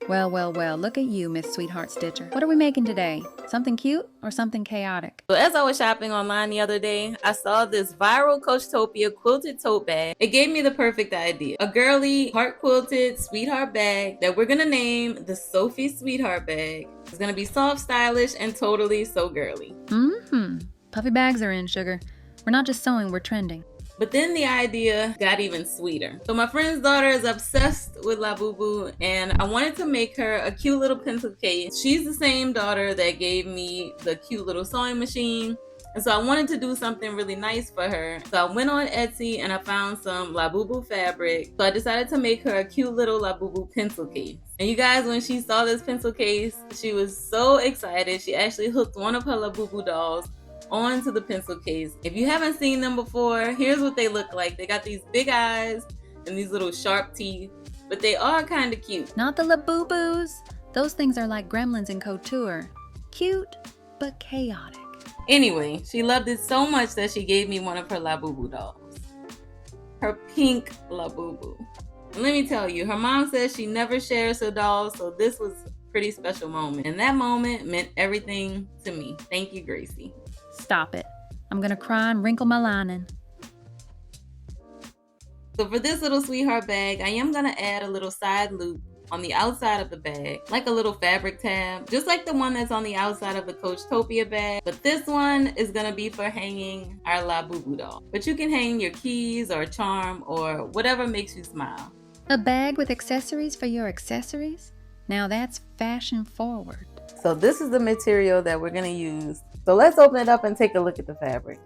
Well, well, well, look at you, Miss Sweetheart Stitcher. What are we making today? Something cute or something chaotic? So as I was shopping online the other day, I saw this viral Coachtopia quilted tote bag. It gave me the perfect idea. A girly heart quilted sweetheart bag that we're gonna name the Sewphie Sweetheart Bag. It's gonna be soft, stylish, and totally so girly. Puffy bags are in, sugar. We're not just sewing, we're trending. But then the idea got even sweeter. So my friend's daughter is obsessed with Labubu, and I wanted to make her a cute little pencil case. She's the same daughter that gave me the cute little sewing machine. And so I wanted to do something really nice for her. So I went on Etsy and I found some Labubu fabric. So I decided to make her a cute little Labubu pencil case. And you guys, when she saw this pencil case, she was so excited. She actually hooked one of her Labubu dolls onto the pencil case. If you haven't seen them before, here's what they look like. They got these big eyes and these little sharp teeth, but they are kind of cute. Not the Labubus. Those things are like gremlins in couture. Cute, but chaotic. Anyway, she loved it so much that she gave me one of her Labubu dolls. Her pink Labubu. And let me tell you, her mom says she never shares her dolls, so this was a pretty special moment. And that moment meant everything to me. Thank you, Gracie. Stop it. I'm gonna cry and wrinkle my lining. So for this little sweetheart bag, I am gonna add a little side loop on the outside of the bag, like a little fabric tab, just like the one that's on the outside of the Coachtopia bag. But this one is gonna be for hanging our Labubu doll. But you can hang your keys or charm or whatever makes you smile. A bag with accessories for your accessories? Now that's fashion forward. So this is the material that we're gonna use. So let's open it up and take a look at the fabric.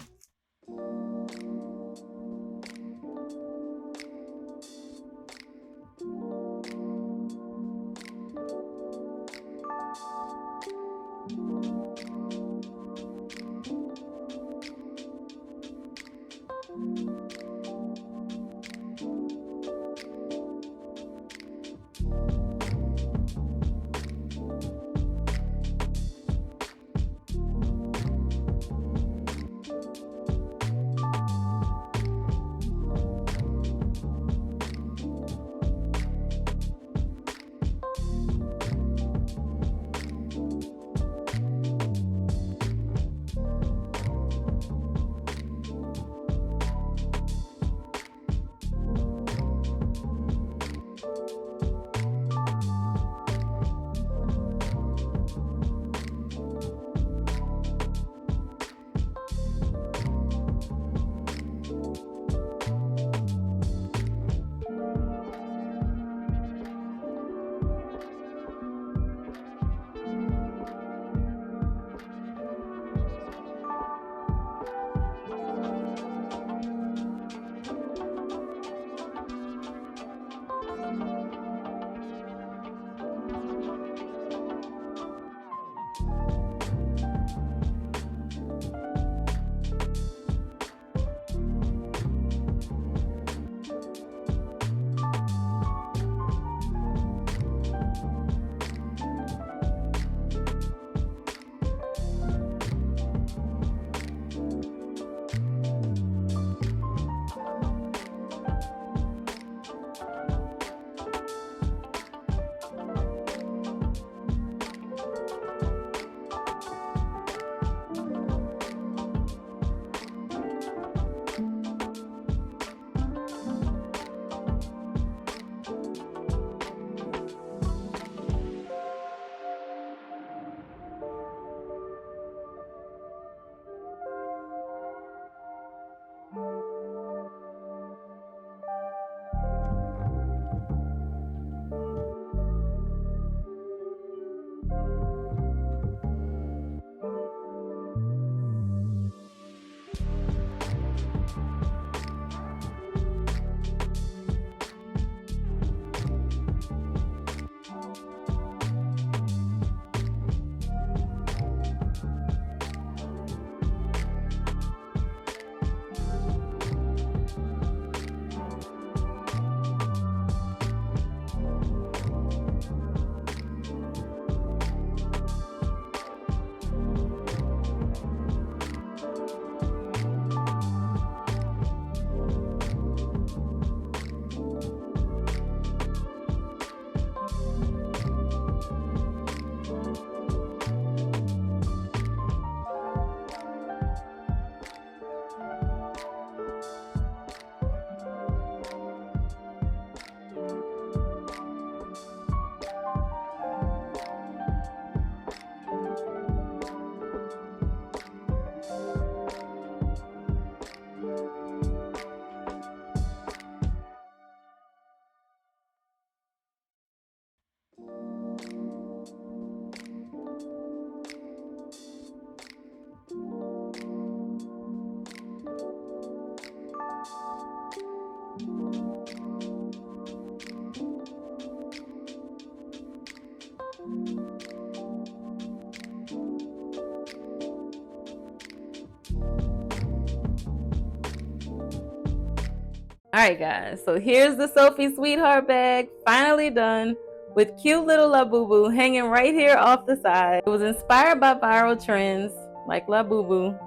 Alright guys, so here's the Sewphie Sweetheart bag, finally done, with cute little Labubu hanging right here off the side. It was inspired by viral trends like Labubu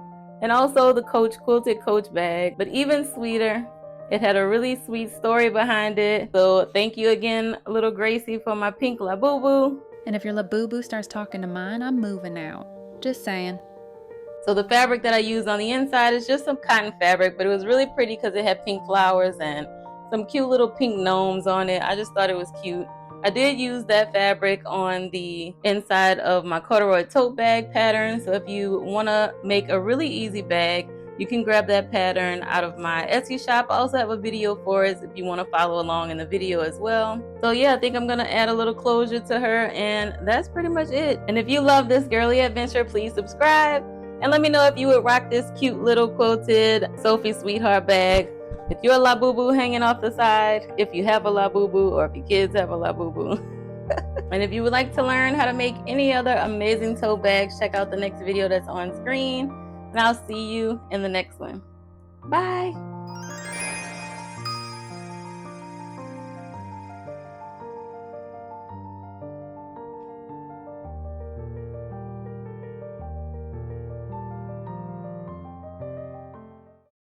and also the Coach-quilted Coach bag, but even sweeter, it had a really sweet story behind it. So thank you again, little Gracie, for my pink Labubu. And if your Labubu starts talking to mine, I'm moving out. Just saying. So the fabric that I used on the inside is just some cotton fabric, but it was really pretty because it had pink flowers and some cute little pink gnomes on it. I just thought it was cute. I did use that fabric on the inside of my corduroy tote bag pattern. So if you want to make a really easy bag, you can grab that pattern out of my Etsy shop. I also have a video for it if you want to follow along in the video as well. So yeah, I think I'm going to add a little closure to her, and that's pretty much it. And if you love this girly adventure, please subscribe. And let me know if you would rock this cute little quilted Sewphie Sweetheart bag with your Labubu hanging off the side, if you have a Labubu or if your kids have a Labubu. And if you would like to learn how to make any other amazing tote bags, check out the next video that's on screen. And I'll see you in the next one. Bye!